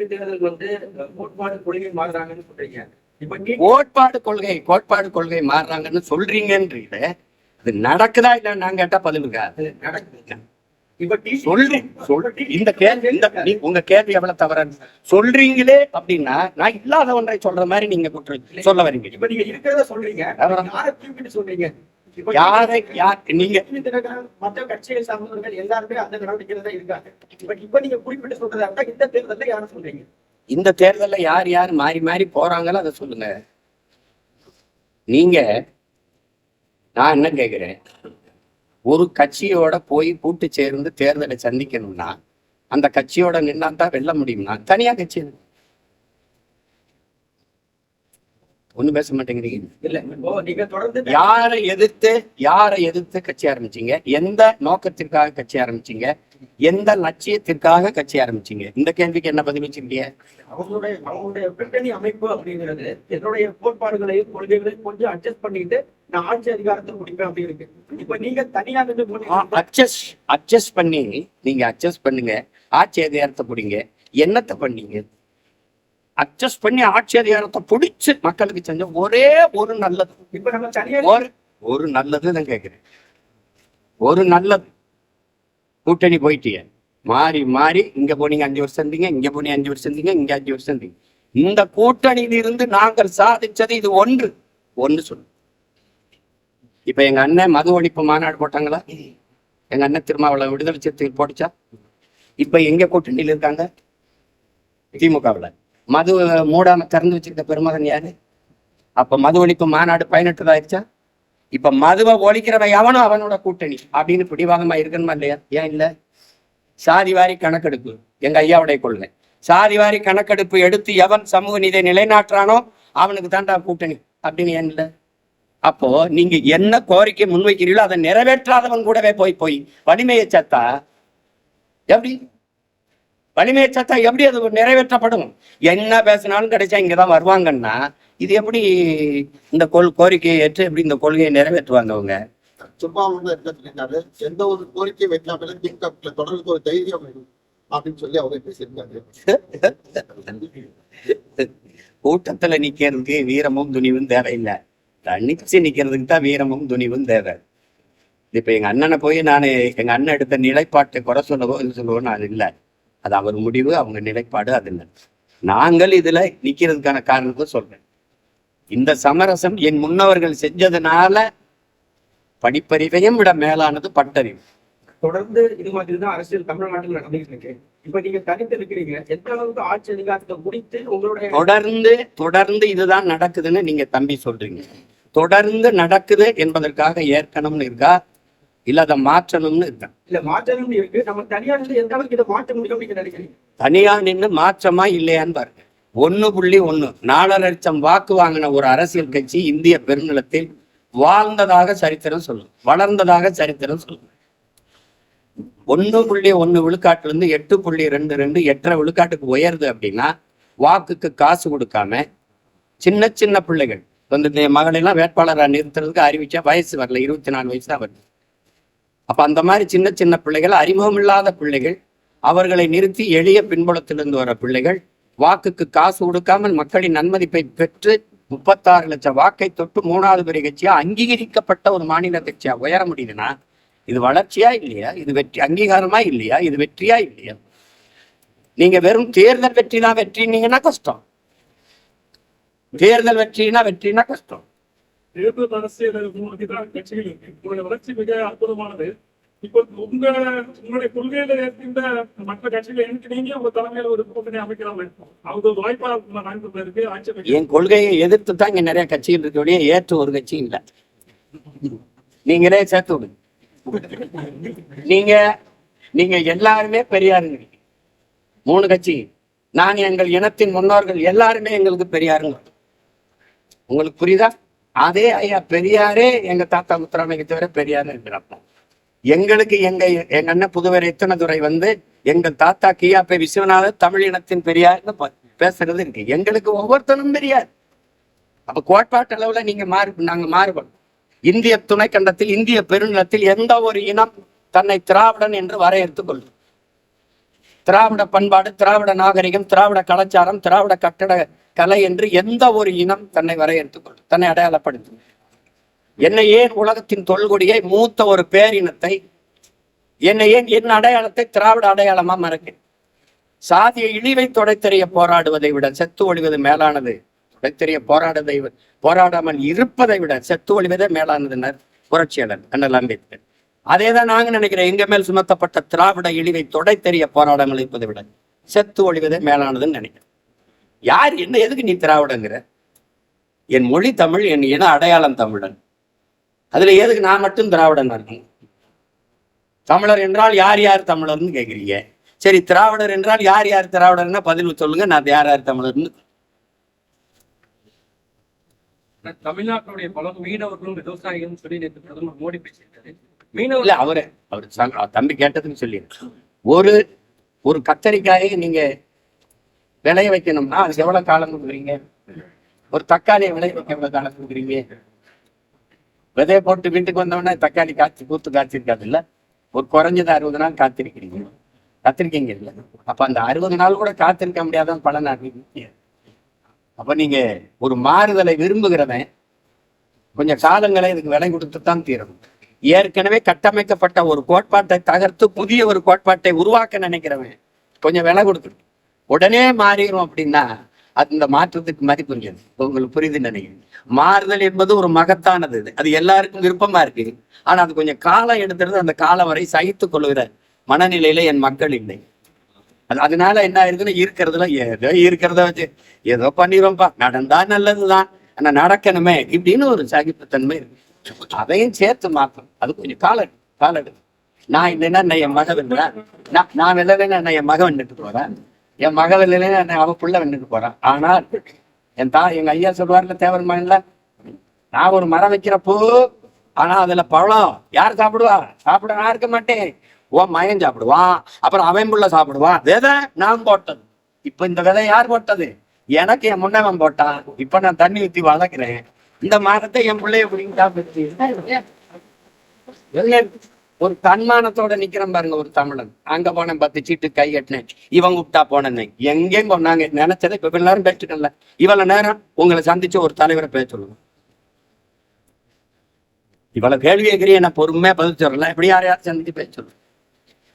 உள்ளாட்சி தேர்தல் வந்து கோட்பாடு கொள்கை மாறுறாங்கன்னு சொல்றீங்க. கோட்பாடு கொள்கை மாறுறாங்கன்னு சொல்றீங்கன்றீங்க. அது நடக்குதா இல்ல நான் கேட்டா பதிலுங்க நடக்குது. இந்த கேள்வி உங்க கேள்வி எவ்வளவு தவற சொல்றீங்களே அப்படின்னா நான் இல்லாத ஒன்றை சொல்ற மாதிரி நீங்க சொல்ல வரீங்க. இப்ப நீங்க இருக்கிறத சொல்றீங்க, சொல்றீங்க நீங்க மற்ற கட்சியை சார்ந்தவர்கள் எல்லாருமே அந்த நடவடிக்கையில தான் இருக்காங்க. இப்ப நீங்க குறிப்பிட்டு சொல்றதா இருந்தா இந்த தேர்தல்ல யாரும் சொல்றீங்க? இந்த தேர்தல்ல யார் மாறி மாறி போறாங்களோ அதை சொல்லுங்க. நீங்க நான் என்ன கேக்குறேன், ஒரு கட்சியோட போய் கூட்டு சேர்ந்து தேர்தலை சந்திக்கணும்னா அந்த கட்சியோட நின்னா தான் வெல்ல முடியும்னா தனியா கட்சி ஒண்ணு பேச மாட்டேங்கிறீங்க. இல்ல நீங்க தொடர்ந்து யாரை எதிர்த்து கட்சி ஆரம்பிச்சீங்க, எந்த நோக்கத்திற்காக கட்சி ஆரம்பிச்சீங்க, எந்த லட்சியத்திற்காக கட்சி ஆரம்பிச்சீங்க? இந்த கேள்விக்கு என்ன பதில் வச்சிருக்கீங்க? அவங்களுடைய கூட்டணி அமைப்பு அப்படிங்கிறது என்னுடைய கோட்பாடுகளையும் கொள்கைகளையும் கொஞ்சம் அட்ஜஸ்ட் பண்ணிட்டு நான் ஆட்சி அதிகாரத்தை முடிப்பேன் அப்படி இருக்கு. இப்ப நீங்க தனியா அட்ஜஸ்ட் பண்ணுங்க, ஆட்சி அதிகாரத்தை பிடிங்க. என்னத்தை பண்ணீங்க? அட்ஜஸ்ட் பண்ணி ஆட்சி அதிகாரத்தை பிடிச்சு மக்களுக்கு செஞ்ச ஒரே ஒரு நல்லது. இப்ப நம்ம தனியா ஒரு நல்லது தான் கேட்கிறேன். ஒரு நல்லது கூட்டணி போயிட்டீங்க, மாறி இங்க போனீங்க 5 வருஷம் இருந்தீங்க, இங்க போனீங்க 5 வருஷம் இருந்தீங்க, இங்க 5 வருஷம் இருந்தீங்க. இந்த கூட்டணியில இருந்து நாங்கள் சாதிச்சது இது ஒன்று சொல்லு. இப்ப எங்க அண்ணன் மது ஒழிப்பு மாநாடு போட்டாங்களா? எங்க அண்ணன் திருமாவளவன் விடுதலை சிறுத்தைகள் போட்டுச்சா? இப்ப எங்க கூட்டணியில இருக்காங்க? திமுகவுல. மது மூடாம திறந்து வச்சிருக்க பெருமகன் யாரு? அப்ப மது ஒழிப்பு மாநாடு பயனற்றதாயிருச்சா? இப்ப மதுவை ஒழிக்கிறவன் எவனும் அவனோட கூட்டணி அப்படின்னு பிடிவாதமா இருக்கணுமா இல்லையா? ஏன் இல்ல? சாதிவாரி கணக்கெடுப்பு எங்க ஐயாவுடைய கொள்கை. சாதிவாரி கணக்கெடுப்பு எடுத்து எவன் சமூக நீதியை நிலைநாட்டுறானோ அவனுக்கு தாண்டா கூட்டணி அப்படின்னு ஏன் இல்லை? அப்போ நீங்க என்ன கோரிக்கை முன்வைக்கிறீங்களோ அதை நிறைவேற்றாதவன் கூடவே போய் வலிமையை சத்தா எப்படி அது நிறைவேற்றப்படும்? என்ன பேசினாலும் கிடைச்சா இங்கதான் வருவாங்கன்னா இது எப்படி இந்த கோரிக்கையை ஏற்று எப்படி இந்த கொள்கையை நிறைவேற்றுவாங்க அவங்க? சும்மா எந்த ஒரு கோரிக்கை வைக்காம தொடர்ந்து ஒரு தைரியம் அப்படின்னு சொல்லி அவங்க பேசியிருக்காங்க. கூட்டத்துல நிக்கிறதுக்கு வீரமும் துணிவும் தேவையில்லை, தனிச்சு நிக்கிறதுக்கு தான் வீரமும் துணிவும் தேவை. இப்ப எங்க அண்ணனை போய் நான் எங்க அண்ணன் எடுத்த நிலைப்பாட்டை குறை சொல்லவோ இது சொல்லவோ நான் இல்லை. அது அவர் முடிவு, அவங்க நிலைப்பாடு. அது இல்லை. நாங்கள் இதுல நிக்கிறதுக்கான காரணத்தை சொல்றேன். இந்த சமரசம் என் முன்னவர்கள் செஞ்சதுனால படிப்பறிவையும் விட மேலானது பட்டறிவு. தொடர்ந்து இது மாதிரிதான் அரசியல் தமிழ்நாட்டில் நடந்துட்டு இருக்கு. இப்ப நீங்க தனித்து இருக்கிறீங்க, எந்த அளவுக்கு ஆட்சி அதிகாரத்தை முடித்து உங்களுடைய தொடர்ந்து இதுதான் நடக்குதுன்னு நீங்க தம்பி சொல்றீங்க. தொடர்ந்து நடக்குது என்பதற்காக ஏற்கனவே இருக்கா, இல்ல அதை மாற்றணும்னு இருக்கா? இல்ல மாற்றணும்னு இருக்கு. நம்ம தனியா நின்று எந்த அளவுக்கு இதை மாற்ற முடியும் நீங்க நினைக்கிறீங்க? தனியா நின்று மாற்றமா இல்லையான்னு பாருங்க. 1.1 4 லட்சம் வாக்கு வாங்கின ஒரு அரசியல் கட்சி இந்திய பெருநிலத்தில் வாழ்ந்ததாக சரித்திரம் சொல்லும், வளர்ந்ததாக சரித்திரம் சொல்லும். 1.1 விழுக்காட்டுல இருந்து 8.22 8.5 விழுக்காட்டுக்கு உயருது அப்படின்னா வாக்குக்கு காசு கொடுக்காம சின்ன பிள்ளைகள் வந்து மகளெல்லாம் வேட்பாளராக நிறுத்துறதுக்கு அறிவிச்சா வயசு வரல, 24 வயசு தான் வருது. அப்ப அந்த மாதிரி சின்ன பிள்ளைகள், அறிமுகம் இல்லாத பிள்ளைகள், அவர்களை நிறுத்தி எளிய பின்புலத்திலிருந்து வர பிள்ளைகள் வாக்குக்கு காசு கொடுக்காமல் மக்களின் நன்மதிப்பை பெற்று 36 லட்சம் வாக்கை தொட்டு 3வது பெரிய கட்சியா அங்கீகரிக்கப்பட்ட ஒரு மாநில கட்சியா உயர முடியுதுன்னா இது வளர்ச்சியா இல்லையா? இது வெற்றி அங்கீகாரமா இல்லையா? இது வெற்றியா இல்லையா? நீங்க வெறும் தேர்தல் வெற்றினா கஷ்டம். தேர்தல் வெற்றினா கஷ்டம். தேர்தல் அரசியல் கட்சிகள் இருக்கு. உங்களுடைய வளர்ச்சி மிக அற்புதமானது. இப்போ உங்களுடைய கொள்கையில இருக்கின்ற மற்ற கட்சிகளை எனக்கு நீங்க உங்க தலைமையில ஒரு கூட்டணி அமைக்கிறாங்க, அவங்க ஒரு வாய்ப்பா இருக்கு. ஆட்சி என் கொள்கையை எதிர்த்து தான் இங்க நிறைய கட்சிகள் இருக்கக்கூடிய ஏற்று ஒரு கட்சி இல்லை. நீங்களே சேர்த்து விடுங்க. நீங்க எல்லாருமே பெரியாருங்க. 3 கட்சி, நான் எங்கள் இனத்தின் முன்னோர்கள் எல்லாருமே எங்களுக்கு பெரியாருங்க. உங்களுக்கு புரியுதா? அதே ஐயா பெரியாரே எங்க தாத்தா முத்துராமைக்கு தவிர பெரியாரு இருக்கிறப்ப எங்களுக்கு எங்க அண்ணன் புதுவை ரத்தினதுரை வந்து எங்கள் தாத்தா கியாப்பை விஸ்வநாதர் தமிழ் இனத்தின் பெரியார்னு பேசுறது இருக்கு. எங்களுக்கு ஒவ்வொருத்தரும் பெரியார். அப்ப கோட்பாட்டு அளவுல நாங்க மாறுபடும். இந்திய துணைக்கண்டத்தில் இந்திய பெருநிலத்தில் எந்த ஒரு இனம் தன்னை திராவிடன் என்று வரையறுத்துக் கொள்ளும். திராவிட பண்பாடு, திராவிட நாகரிகம், திராவிட கலாச்சாரம், திராவிட கட்டட கலை என்று எந்த ஒரு இனம் தன்னை வரையறுத்துக் கொள்ளும், தன்னை அடையாளப்படுத்தும். என்னை ஏன் உலகத்தின் தொல்குடியை மூத்த ஒரு பேரினத்தை, என்னை ஏன் என் அடையாளத்தை திராவிட அடையாளமா மறக்க? சாதிய இழிவை தொடைத்தெறிய போராடுவதை விட செத்து ஒழிவது மேலானது. தொடைத்தெறிய போராடாமல் இருப்பதை விட செத்து ஒழிவதே மேலானதுனர் புரட்சியாளர் அண்ணல் அம்பேத்கர். அதேதான் நாங்க நினைக்கிறேன். எங்க மேல் சுமத்தப்பட்ட திராவிட இழிவை தொடைத்தெறிய போராடாமல் இருப்பதை விட செத்து ஒழிவதே மேலானதுன்னு நினைக்கிறேன். யார் என்ன எதுக்கு நீ திராவிடங்கிற? என் மொழி தமிழ், என் இன அடையாளம் தமிழன். அதுல எதுக்கு நான் மட்டும் திராவிடன் இருக்கேன்? தமிழர் என்றால் யார் யார் தமிழர்னு கேட்குறீங்க. சரி, திராவிடர் என்றால் யார் யார் திராவிடர்னா பதில் சொல்லுங்க. நான் யார் யார் தமிழர்னு. தமிழ்நாட்டுடைய பல மீனவர்களும் விவசாயிகளும் சொல்லி நேற்று பிரதமர் மோடி பேசியிருக்காரு. இல்ல அவரு தம்பி கேட்டதுன்னு சொல்லி, ஒரு கத்தரிக்காயை நீங்க விளைய வைக்கணும்னா அதுக்கு எவ்வளவு காலம் கொடுக்குறீங்க? ஒரு தக்காளியை விளைய வைக்க எவ்வளவு காலம் கொடுக்குறீங்க? விதைய போட்டு வீட்டுக்கு வந்தவொடனே தக்காளி பூத்து காய்ச்சிருக்காது இல்ல. ஒரு குறைஞ்சது 60 நாள் காத்திருக்கீங்க இல்ல. அப்ப அந்த 60 நாள் கூட காத்திருக்க முடியாத பல நாட்கள். அப்ப நீங்க ஒரு மாறுதலை விரும்புகிறவன் கொஞ்சம் காலங்களை இதுக்கு விலை கொடுத்துத்தான் தீரணும். ஏற்கனவே கட்டமைக்கப்பட்ட ஒரு கோட்பாட்டை தகர்த்து புதிய ஒரு கோட்பாட்டை உருவாக்க நினைக்கிறவன் கொஞ்சம் விலை கொடுக்கணும். உடனே மாறிடும் அப்படின்னா அது இந்த மாற்றத்துக்கு மதிப்பு இருக்காது. உங்களுக்கு புரியுதுன்னு நினைக்கிறேன். மாறுதல் என்பது ஒரு மகத்தானது. அது எல்லாருக்கும் விருப்பமா இருக்கு. ஆனா அது கொஞ்சம் காலம் எடுத்துறது. அந்த காலம் வரை சகித்துக் கொள்கிற மனநிலையில என் மக்கள் இல்லை. அதனால என்ன ஆயிருக்குன்னு இருக்கிறதுல இருக்கிறத வச்சு ஏதோ பண்ணிடுவோம்ப்பா, நடந்தா நல்லதுதான், ஆனா நடக்கணுமே இப்படின்னு ஒரு சகிப்புத்தன்மை இருக்கு. அதையும் சேர்த்து மாற்றணும். அது கொஞ்சம் காலம் எடுக்கும். நான் இல்லைன்னா என் மக வெல்லுறேன், நான் வெல்லலைன்னா என் மக வென்னுட்டு போறேன், என் மக வெல்லைன்னா அவ புள்ள வென்னுட்டு போறான். ஆனால் எங்க ஐயா சொல்லுவார்ல தேவர் மகன்ல, நான் ஒரு மரம் வைக்கிறப்போ ஆனா அதுல பழம் யார் சாப்பிடுவா? சாப்பிட நான் இருக்க மாட்டேன், உன் மகன் சாப்பிடுவான், அப்புறம் அவன் புள்ள சாப்பிடுவான். விதை நான் போட்டது. இப்ப இந்த விதை யார் போட்டது? எனக்கு என் முன்னவன் போட்டான். இப்ப நான் தண்ணி ஊத்தி வளர்க்கிறேன். இந்த மரத்தை என் பிள்ளைய பிடிங்கிட்டா ஒரு தன்மானத்தோட நிக்கிறேன் பாருங்க. ஒரு தமிழன் அங்க போனேன், 10 சீட்டு கை கட்டினேன், இவங்க விட்டா போனேன்னு எங்கேயும் போனாங்க. நினைச்சதை இப்ப எல்லாரும் பேசிட்டுல. இவ்வளவு நேரம் உங்களை சந்திச்ச ஒரு தலைவரை பேச சொல்லுங்க. இவ்வளவு கேள்வி கேட்கிறீங்க, நான் பொறுமையா பதில் சொல்லலாம். எப்படி யாரையாவது சந்திச்சு பேச சொல்லுங்க.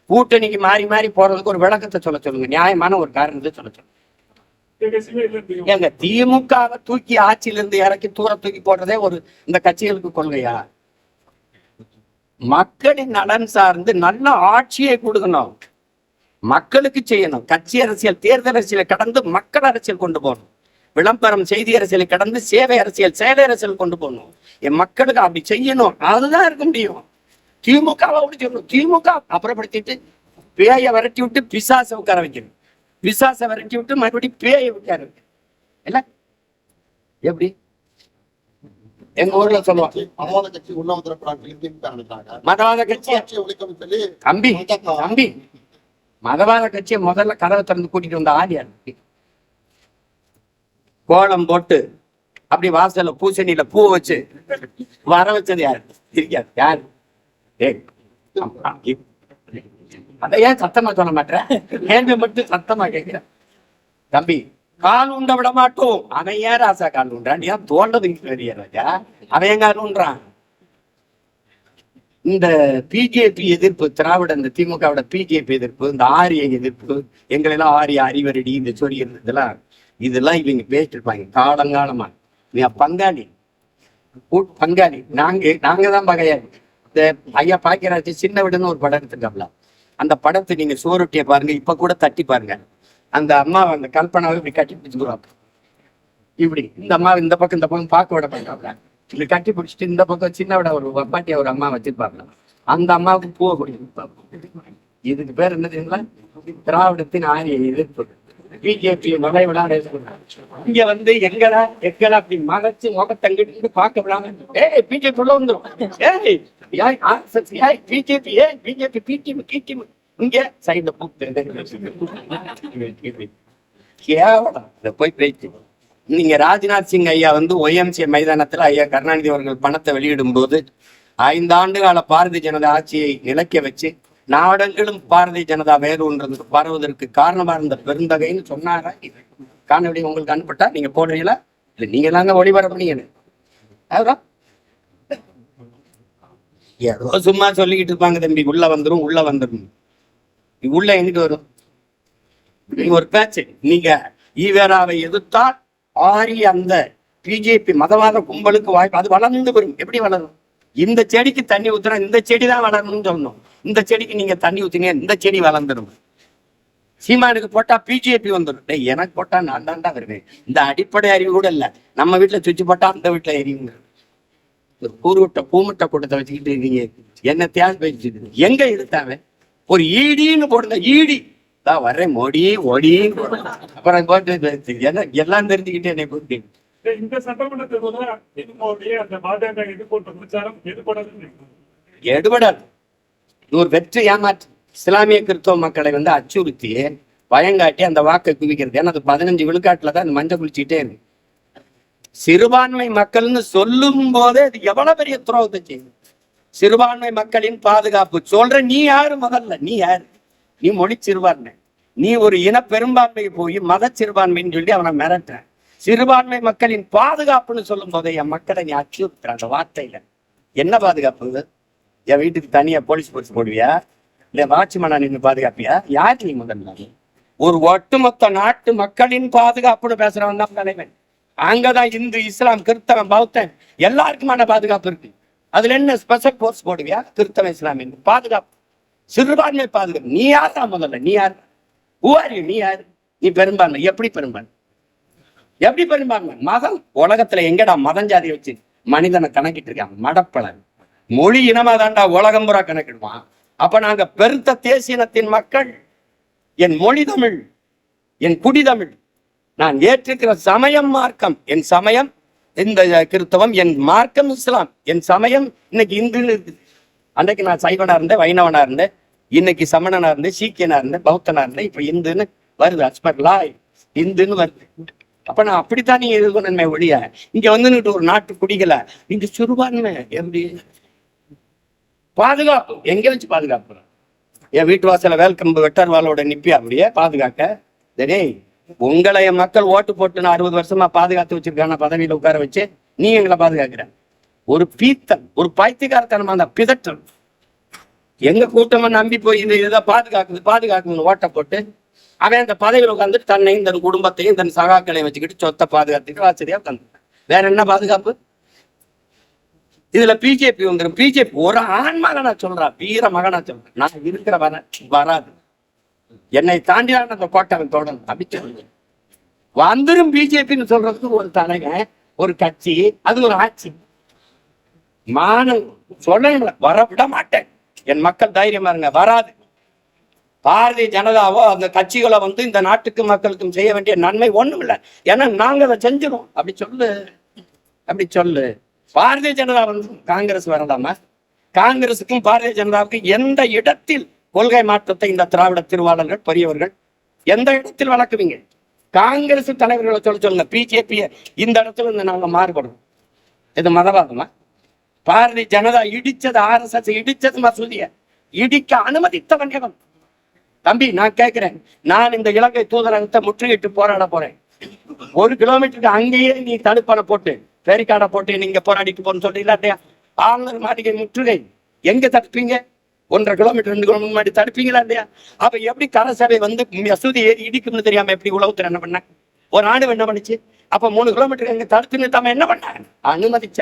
கூட்டணிக்கு மாறி போறதுக்கு ஒரு விளக்கத்தை சொல்ல சொல்லுங்க. நியாயமான ஒரு காரணத்தை சொல்ல சொல்லுங்க. எங்க திமுகவை தூக்கி ஆட்சியிலிருந்து இறக்கி தூக்கி போடுறதே ஒரு இந்த கட்சிகளுக்கு கொள்கையா? மக்களின் நலன் சார்ந்து நல்ல ஆட்சியை கொடுக்கணும், மக்களுக்கு செய்யணும். கட்சி அரசியல், தேர்தல் அரசியலை கடந்து மக்கள் அரசியல் கொண்டு போகணும். விளம்பரம், செய்தி அரசியலை கடந்து சேவை அரசியல், செயலை அரசியல் கொண்டு போகணும். என் மக்களுக்கு அப்படி செய்யணும். அதுதான் இருக்க முடியும். திமுகவை சொல்லணும். திமுக அப்புறப்படுத்திட்டு பேயை விரட்டி விட்டு பிசாசை உட்கார வைக்கணும். பிசாசை விரட்டி விட்டு மறுபடியும் பேயை உட்கார வைக்கணும். இல்ல எப்படி எங்க ஊர்ல சொல்லுவாங்க, மதவாத கட்சி தம்பி மதவாத கட்சியை முதல்ல கதவை திறந்து கூட்டிட்டு வந்த ஆலியார் கோலம் போட்டு அப்படி வாசல்ல பூசணியில பூ வச்சு வர வச்சது யாரு? இருக்காது. யாரு? அதை ஏன் சத்தமா சொல்ல மாட்டேன்? கேள்வி மட்டும் சத்தமா கேட்கிற. தம்பி கால் உண்ட விட மாட்டோம். அவன் ஏன் ராசா கால் உண்டான்? ஏன் தோண்டது ராஜா? அவன் ஏன் கால் உண்றான்? இந்த பிஜேபி எதிர்ப்பு, திராவிட இந்த திமுகவோட பிஜேபி எதிர்ப்பு, இந்த ஆரிய எதிர்ப்பு, எங்களெல்லாம் ஆரிய அறிவரடி, இந்த சொறி இதெல்லாம் இவங்க பேசிட்டு இருப்பாங்க காலங்காலமா. நீ பங்காளி நாங்க தான் பகையாளி. இந்த ஐயா பாக்கியராஜ் சின்ன விடுன்னு ஒரு படம் எடுத்துருக்காப்ல. அந்த படத்தை நீங்க சோறுட்டிய பாருங்க, இப்ப கூட தட்டி பாருங்க. அந்த அம்மா அந்த கல்பனாவை இப்படி கட்டி பிடிச்சுக்குவாங்க. இப்படி இந்த அம்மா இந்த பக்கம் பார்க்க விட பண்றாங்க. இப்படி கட்டி பிடிச்சிட்டு இந்த பக்கம் சின்ன விட ஒரு பாட்டியா ஒரு அம்மா வச்சிருப்பாங்க. அந்த அம்மாவுக்கு பூவை கொடுப்பாங்க. இதுக்கு பேர் என்ன தெரியுங்களா? திராவிடத்தின் ஆரிய எதிர்ப்பு. பிஜேபி நுழைவிடா இங்க வந்து எங்கடா அப்படி மறைச்சு முகத்தங்கிட்டு பார்க்க விடாம பிஜேபி உள்ள வந்துடும். பிஜேபி இங்க சைட்ல போய் பேச்சு. நீங்க ராஜ்நாத் சிங் ஐயா வந்து ஒய்எம்சி மைதானத்துல ஐயா கருணாநிதி அவர்கள் பணத்தை வெளியிடும் போது 5 ஆண்டு கால பாரதிய ஜனதா ஆட்சியை நிலைக்க வச்சு நாடெங்கிலும் பாரதிய ஜனதா வேறு பரவுவதற்கு காரணமா இருந்த பெருந்தகைன்னு சொன்னாரா? காணொலி உங்களுக்கு அனுப்பிட்டா நீங்க போடுறீங்களா? இல்ல நீங்க தாங்க ஒளிபரப்புனீங்க. அதுதான் ஏதோ சும்மா சொல்லிக்கிட்டு இருப்பாங்க, தம்பி உள்ள வந்துரும் உள்ள வந்துரும். உள்ள எங்கிட்டு வரும்? நீங்க ஒரு பேச்சு, நீங்க ஈவேராவை எதிர்த்தால் ஆரி அந்த பிஜேபி மதவாத கும்பலுக்கு வாய்ப்பு, அது வளர்ந்து வரும். எப்படி வளரும்? இந்த செடிக்கு தண்ணி ஊத்துனா இந்த செடி தான் வளரணும்னு சொல்லணும். இந்த செடிக்கு நீங்க தண்ணி ஊத்தினீங்க இந்த செடி வளர்ந்துடும். சீமானுக்கு போட்டா பிஜேபி வந்துடும். டேய் எனக்கு போட்டா நான் தான்டா வருவேன். இந்த அடிப்படை அறிவு கூட இல்ல. நம்ம வீட்டுல சுவிட்ச் போட்டா அந்த வீட்டுல எரியுங்க. ஒரு கூறுவிட்ட பூமுட்டை கூட்டத்தை வச்சுக்கிட்டு இருக்கீங்க. என்ன தியாகம் பேசிட்டு எங்க எடுத்தாவே ஒரு ஈடின்னு போடுங்க. ஈடி தான் வர்றேன் மோடி ஓடி அப்புறம் போட்டு எல்லாம் தெரிஞ்சுக்கிட்டு என்னை கூப்பிட்டு இந்த சட்டமன்ற தேர்தலில் அந்த பாஜக எதிர்கொண்ட பிரச்சாரம் எடுபடாது. ஒரு வெற்றி ஏமாற்று. இஸ்லாமிய கிறிஸ்தவ மக்களை அச்சுறுத்தி பயங்காட்டி அந்த வாக்கை குவிக்கிறது. ஏன்னா அது 15 விழுக்காட்டுல தான் அந்த மஞ்சள் குளிச்சுட்டே இருக்கு. சிறுபான்மை மக்கள்னு சொல்லும் போதே அது எவ்வளவு பெரிய துரோகத்தை செய்யுது. சிறுபான்மை மக்களின் பாதுகாப்பு சொல்ற நீ யாரு? முதல்ல நீ யாரு? நீ மொழி சிறுபான்மை, நீ ஒரு இன பெரும்பான்மைக்கு போய் மத சிறுபான்மைன்னு சொல்லி அவனை மிரட்டுற. சிறுபான்மை மக்களின் பாதுகாப்புன்னு சொல்லும் போதே என் மக்களை நீ அச்சுறுத்துற. அந்த வார்த்தையில என்ன பாதுகாப்பு? என் வீட்டுக்கு தனியா போலீஸ் போடுவியா? இல்ல வாட்ச்மேனா நின்று பாதுகாப்பியா? யாரு நீ? முதல்ல ஒரு ஒட்டுமொத்த நாட்டு மக்களின் பாதுகாப்புன்னு பேசுறவன் தான் தலைவன். அங்கதான் இந்து இஸ்லாம் கிறிஸ்தவன் பௌத்தன் எல்லாருக்குமான பாதுகாப்பு இருக்கு. அதுல என்ன ஸ்பெஷல் போர்ஸ் போடுவியா? கிறிஸ்தவ இஸ்லாமின் பாதுகாப்பு, சிறுபான்மை பாதுகாப்பு. நீ யாரா? முதல்ல நீ யாரு? நீ யாரு? நீ பெரும்பான்மை. எப்படி பெரும்பான்மை? எப்படி பெரும்பான்மை? மதம் உலகத்துல எங்கடா மதம் ஜாதி வச்சு மனிதனை கணக்கிட்டு இருக்காங்க? மடப்பழம் மொழி இனமா தாண்டா உலகம் பூரா கணக்கிடுவான். அப்ப நாங்க பெருத்த தேசியனத்தின் மக்கள். என் மொழி தமிழ், என் குடி தமிழ், நான் ஏற்றிருக்கிற சமயம் மார்க்கம். என் சமயம் இந்த கிறிஸ்தவம், என் மார்க்கம் இஸ்லாம், என் சமயம் இன்னைக்கு இந்துன்னு இருக்குது. அன்னைக்கு நான் சைவனா இருந்தேன், வைணவனா இருந்தேன், இன்னைக்கு சமணனா இருந்தேன், சீக்கியனா இருந்தேன், பௌத்தனா இருந்தேன், இப்ப இந்துன்னு வருது. அஸ்மர்லா இந்துன்னு வருது. அப்ப நான் அப்படித்தான் நீங்க இது பண்ணணுமே ஒழிய இங்க வந்துட்டு ஒரு நாட்டு குடிகளை நீங்க சிறுபான்மை எப்படி பாதுகாப்பு? எங்க வச்சு பாதுகாப்பு? என் வீட்டு வாசல வேல்கம்பு வெட்டர்வாலோட நிப்பி அப்படியே பாதுகாக்க? டேய் உங்களை என் மக்கள் ஓட்டு போட்டு 60 வருஷமா பாதுகாத்து வச்சிருக்கான பதவியில உட்கார வச்சு நீ எங்களை பாதுகாக்கிற. ஒரு பீத்தல், ஒரு பைத்தியக்காரத்தனமா அந்த பிதற்றல். எங்க கூட்டமா நம்பி போய் இதை பாதுகாக்குதுன்னு ஓட்ட போட்டு அவன் அந்த பதவியில் உட்காந்துட்டு தன்னையும் தன் குடும்பத்தையும் தன் சகாக்களையும் வச்சுக்கிட்டு சொத்தை பாதுகாத்துட்டு ஆச்சரியா உட்காந்து வேற என்ன பாதுகாப்பு? இதுல பிஜேபி வந்துடும். பிஜேபி ஒரு ஆண் மகனா சொல்றா, வீர மகனா சொல்றேன். நான் இருக்கிற வராது. என்னை தாண்டிதான் அந்த கோட்டை தொடரும். அப்படி வந்துடும் பிஜேபின்னு சொல்றதுக்கு ஒரு தலைவன், ஒரு கட்சி, அது ஒரு ஆட்சி. மானம் சொல்ல வர விட மாட்டேன். என் மக்கள் தைரியமா இருங்க, வராது. பாரதிய ஜனதாவோ அந்த கட்சிகளை இந்த நாட்டுக்கு மக்களுக்கும் செய்ய வேண்டிய நன்மை ஒண்ணும் இல்லை. ஏன்னா நாங்க அதை செஞ்சிடும். அப்படி சொல்லு. பாரதிய ஜனதா காங்கிரஸ் வரலாமா? காங்கிரசுக்கும் பாரதிய ஜனதாவுக்கும் எந்த இடத்தில் கொள்கை மாற்றத்தை இந்த திராவிட திருவாளர்கள் பெரியவர்கள் எந்த இடத்தில் வளர்க்குவீங்க? காங்கிரஸ் தலைவர்களை சொல்லுங்க. பிஜேபி இந்த இடத்துல நாங்க மாறுபடுறோம். இது மதவாதமா? பாரதிய ஜனதா இடிச்சது RSS, இடிச்சது மசூதிய இடிக்க அனுமதித்தவன் எவன்? தம்பி நான் கேட்கிறேன். நான் இந்த இலங்கை தூதரகத்தை முற்றுகிட்டு போராட போறேன். 1 கிலோமீட்டருக்கு அங்கேயே நீ தடுப்பணை போட்டு பேரிக்காடை போட்டு நீங்க போராடிட்டு போன்னு சொல்றீங்களா இல்லையா? ஆளுநர் மாளிகை முற்றுகை எங்க தடுப்பீங்க? 1.5 கிலோமீட்டர் 2 கிலோமீட்டர் முன்னாடி தடுப்பீங்களா இல்லையா? அப்ப எப்படி கரசபை மசூதி ஏறி இடிக்கும்னு தெரியாம எப்படி உளவுத்துறை என்ன பண்ண? ஒரு ஆண்டு என்ன பண்ணுச்சு? அப்ப 3 கிலோமீட்டருக்கு எங்க தடுத்து நிறுத்தாம என்ன பண்ண? அனுமதிச்ச.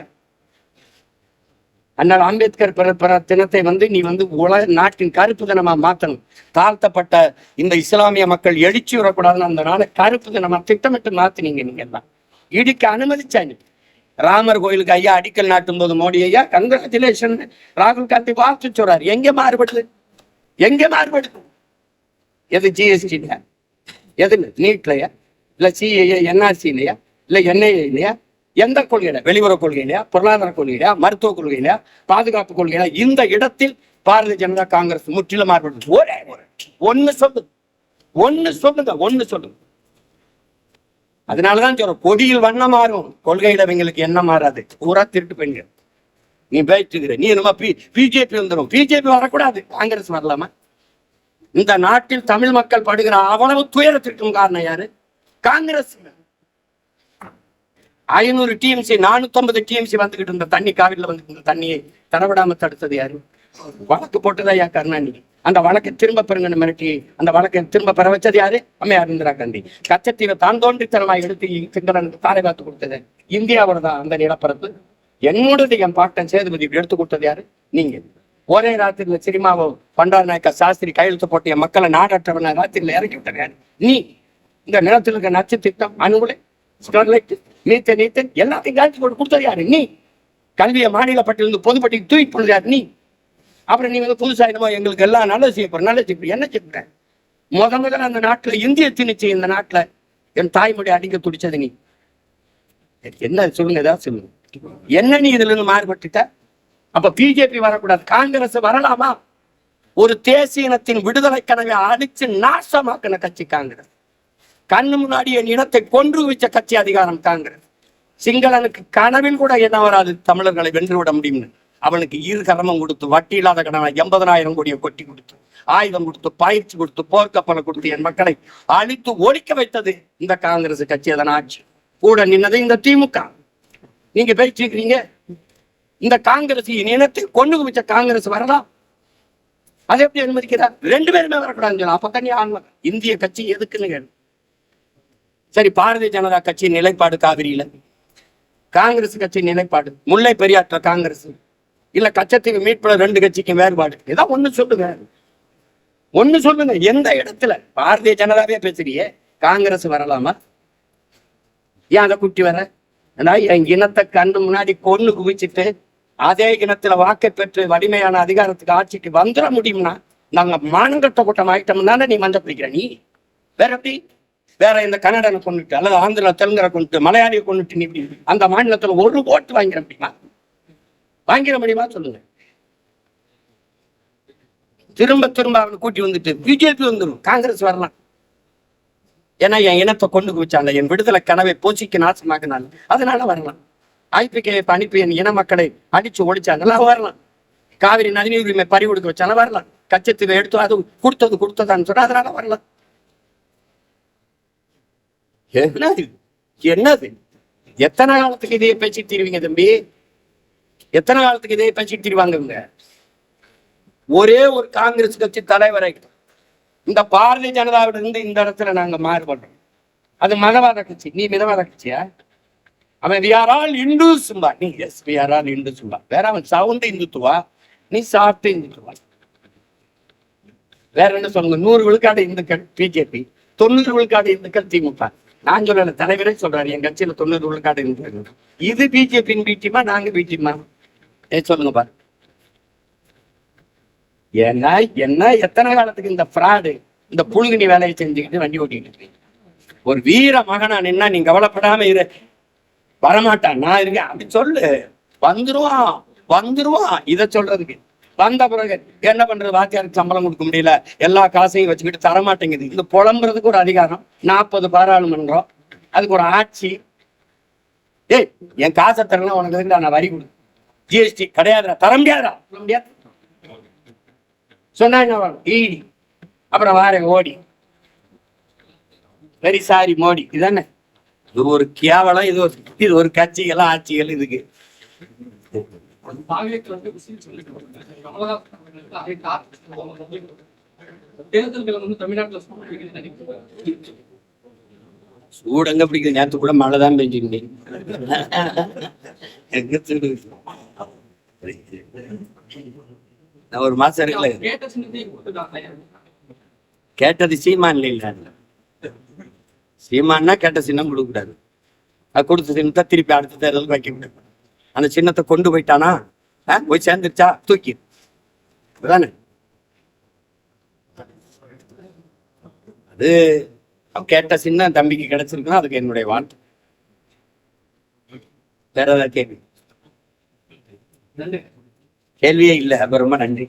அண்ணல் அம்பேத்கர் பிற தினத்தை நீ உலக நாட்டின் கருப்பு தினமா மாத்தணும். தாழ்த்தப்பட்ட இந்த இஸ்லாமிய மக்கள் எழுச்சி வரக்கூடாதுன்னு அந்த நாளை கருப்பு தினமா திட்டமிட்டு மாத்தினீங்க. நீங்க எல்லாம் இடிக்க அனுமதிச்சாங்க. ராமர் கோயிலுக்கு ஐயா அடிக்கல் நாட்டும் போது மோடி ஐயா கங்க்ராச்சுலேஷன் ராகுல் காந்தி வாழ்த்து சொல்றாரு. எங்க மாறுபடுது? எது ஜிஎஸ்டிலையா? எது நீட்லையா? இல்ல சிஏஏ NRC இல்லையா? இல்ல NIA இல்லையா? எந்த கொள்கையில? வெளியுறவு கொள்கையிலையா? பொருளாதார கொள்கையிலையா? மருத்துவ கொள்கையிலையா? பாதுகாப்பு கொள்கையில? இந்த இடத்தில் பாரதிய ஜனதா காங்கிரஸ் முற்றிலும் மாறுபடுது. ஒன்னு சொல்லுங்க. அதனாலதான் சொல்றோம், கொடியில் வண்ணம் மாறும், கொள்கையில இவங்களுக்கு என்ன மாறாது. பூரா திருட்டு பெண்கள். நீ போயிட்டு இருக்கிற. நீ என்னமா பிஜேபி வந்துடும், பிஜேபி வரக்கூடாது, காங்கிரஸ் வரலாமா? இந்த நாட்டில் தமிழ் மக்கள் படுகிற அவ்வளவு துயரத்திற்கும் காரணம் யாரு? காங்கிரஸ். 500 டிஎம்சி 450 டிஎம்சி வந்துகிட்டு இருந்த தண்ணி, காவிரியில வந்துட்டு இருந்த தண்ணியை தரவிடாம தடுத்தது யாரு? வழக்கு போட்டதா கருணாநிதி. அந்த வழக்கை திரும்ப பெறுங்கன்னு மிரட்டி அந்த வழக்கை திரும்ப பெற வச்சது யாரு? அம்மையார் இந்திரா காந்தி. கச்சத்தீவை தான் தோன்றித்தனமாக எடுத்து சிங்களனுக்கு தாரை பார்த்து கொடுத்தது இந்தியாவோட தான். அந்த நிலப்பரப்பு என்னோடது, என் பாட்டன் சேதுபதி எடுத்து கொடுத்தது யாரு? நீங்க. ஒரே ராத்திரில சினிமாவோ பண்டார நாயக்கா சாஸ்திரி கையெழுத்து போட்டு என் மக்களை நாடற்றவன ராத்திரில இறக்கி விட்டது யாரு? நீ. இந்த நிலத்தில் இருக்க நச்சு திட்டம், அணுகுலை, ஸ்டெர்லைட், நீத்தன் எல்லாத்தையும் காய்ச்சி போட்டு கொடுத்தது யாரு? நீ. கல்வியை மாநில பட்டியலிருந்து பொதுப்பட்டிக்கு தூக்கி போடுறது யாரு? நீ. அப்புறம் நீ வந்து புதுசா என்னமோ எங்களுக்கு எல்லாம் நல்லது செய்யப்படுற, நல்லது செய்ய என்ன செய்ய? முதல்ல அந்த நாட்டுல இந்திய திணிச்சு, இந்த நாட்டுல என் தாய்மொழி அடிக்க துடிச்சது நீ. என்ன சொல்லுங்க, ஏதாவது சொல்லுங்க. என்ன நீ இதுல இருந்து மாறுபட்டுட்ட? அப்ப பிஜேபி வரக்கூடாது, காங்கிரஸ் வரலாமா? ஒரு தேசிய இனத்தின் விடுதலை கனவை அழிச்சு நாசமாக்கின கட்சி காங்கிரஸ். கண்ணு முன்னாடி என் இனத்தை கொன்று வச்ச கட்சி அதிகாரம் காங்கிரஸ். சிங்களனுக்கு கனவில் கூட என்ன வராது தமிழர்களை வென்று விட முடியும்னு. அவனுக்கு ஈர்கரமம் கொடுத்து, வட்டி இல்லாத கடனை 80,000 கோடியை கொட்டி கொடுத்து, ஆயுதம் கொடுத்து, பயிற்சி கொடுத்து, போர்க்கப்பலை கொடுத்து என் மக்களை அழித்து ஒழிக்க வைத்தது இந்த காங்கிரஸ் கட்சி. அதன் ஆட்சி கூட நின்னது இந்த திமுக. நீங்க பேசிக்கிறீங்க இந்த காங்கிரஸ் இனத்தை கொண்டு வச்ச காங்கிரஸ் வரலாம், அதை எப்படி அனுமதிக்கிறார்? 2 பேருமே வரக்கூடாதுன்னு சொல்ல. அப்ப தனியா ஆன்ம இந்திய கட்சி எதுக்குன்னு கேள்வி. சரி, பாரதிய ஜனதா கட்சி நிலைப்பாடு காவிரியில, காங்கிரஸ் கட்சி நிலைப்பாடு முல்லை பெரியாற்ற காங்கிரஸ் இல்ல கச்சத்தீவு மீட்புல 2 கட்சிக்கும் வேறுபாடு. ஏதாவது ஒண்ணு சொல்லுங்க, ஒண்ணு சொல்லுங்க. எந்த இடத்துல பாரதிய ஜனதாவே பேசுறியே, காங்கிரஸ் வரலாமா? ஏன் அதை குட்டி வர? என் இனத்தை கண்டு முன்னாடி கொண்டு குவிச்சிட்டு அதே இனத்துல வாக்கை பெற்று வலிமையான அதிகாரத்துக்கு ஆட்சிக்கு வந்துட முடியும்னா நாங்க மானங்கட்ட கூட்டம் ஆயிட்டோம் தானே நீ மஞ்சள் பிடிக்கிற. நீ வேற எப்படி? வேற இந்த கன்னடனை கொண்டுட்டு அல்லது ஆந்திரா தெலுங்கரை கொண்டுட்டு மலையாளியை கொண்டுட்டு நீ அந்த மாநிலத்துல ஒரு ஓட்டு வாங்கிட முடியுமா? வாங்கிட முடியுமா சொல்லுங்க. திரும்ப திரும்ப அவனை கூட்டி வந்துட்டு பிஜேபி வந்துடும், காங்கிரஸ் வரலாம். ஏன்னா என் இனத்தை கொண்டு குவிச்சாங்க, என் விடுதலை கனவை போச்சிக்கு நாசமாக்கினாங்க, அதனால வரலாம். ஐபிகே அனுப்பி என் இன மக்களை அடிச்சு ஒழிச்சாங்க, வரலாம். காவிரி நதிநீர் உரிமை பறி கொடுக்க வச்சாலும் வரலாம். கச்சத்தீவை எடுத்து அது கொடுத்ததான்னு சொன்னா அதனால வரலாம். என்னது என்னது? எத்தனை காலத்துக்கு இதையே பேச்சு தீருவீங்க தம்பி? எத்தனை காலத்துக்கு இதே பேசிட்டு திரிவாங்க? ஒரே ஒரு காங்கிரஸ் கட்சி தலைவரை இந்த பாரதிய ஜனதாவில இருந்து இந்த இடத்துல நாங்க மாறுபடுறோம். அது மதவாத கட்சி, நீ மிதவாத கட்சியா? அவன் we are all Hindus, நீ yes we are all Hindus. வேற அவன் சவுண்ட் இந்துத்துவா, நீ சாப்பிட்டு இந்துத்துவா. வேற என்ன சொல்லுங்க? 100 விழுக்காடு இந்துக்கள் பிஜேபி, 90 விழுக்காடு இந்துக்கள் திமுக. நான் சொல்லல, தலைவரே சொல்றாரு என் கட்சியில 90 விழுக்காடு இந்துக்கள். இது பிஜேபியின் பீட்டிமா, நாங்க பீட்டிமா? சொல்லுங்க பாரு. ஏன்னா என்ன எத்தனை காலத்துக்கு இந்த ஃப்ராடு, இந்த புழுகினி வேலையை செஞ்சுக்கிட்டு வண்டி ஓட்டிக்கிட்டு இருக்கீங்க? ஒரு வீர மகனா நின்னா நீ கவலைப்படாம இரு, வரமாட்டான், நான் இருக்கேன் அப்படி சொல்லு. வந்துருவான். இதை சொல்றதுக்கு வந்த பிறகு என்ன பண்றது? வாத்தியாருக்கு சம்பளம் கொடுக்க முடியல, எல்லா காசையும் வச்சுக்கிட்டு தரமாட்டேங்குது. இந்த புலம்புறதுக்கு ஒரு அதிகாரம், 40 பாராளுமன்றம், அதுக்கு ஒரு ஆட்சி. ஏய் என் காசை தரலாம், உனக்கு நான் வரி கொடு, ஜிஎஸ்டி கிடையாதுடா, தர முடியாதா? முடியாது சொன்னா என்ன வரும்? ஈடி. அப்புறம் வார ஓடி, வெரி சாரி மோடி. இதுதானே? இது ஒரு கேவலம். இது ஒரு கட்சிகள் ஆட்சிகள். இதுக்கு சூடங்க பிடிக்குது. நேரத்து கூட மழை தான் பெஞ்சுங்க. ஒரு மாசம் இருக்குல்ல, கேட்டது சீமான் இல்ல. சீமான்னா கேட்ட சின்னம் கொடுக்க கூடாது. அது கொடுத்த சின்னத்தை திருப்பி அடுத்த தேர்தலுக்கு வைக்க கூடாது. அந்த சின்னத்தை கொண்டு போயிட்டானா போய் சேர்ந்துருச்சா தூக்கி தானே. அது கேட்ட சின்னம் தம்பிக்கு கிடைச்சிருக்குன்னா அதுக்கு என்னுடைய வாழ்த்து. வேற ஏதாவது கேள்வி? கேள்வியே இல்லை. அப்ப ரொம்ப நன்றி.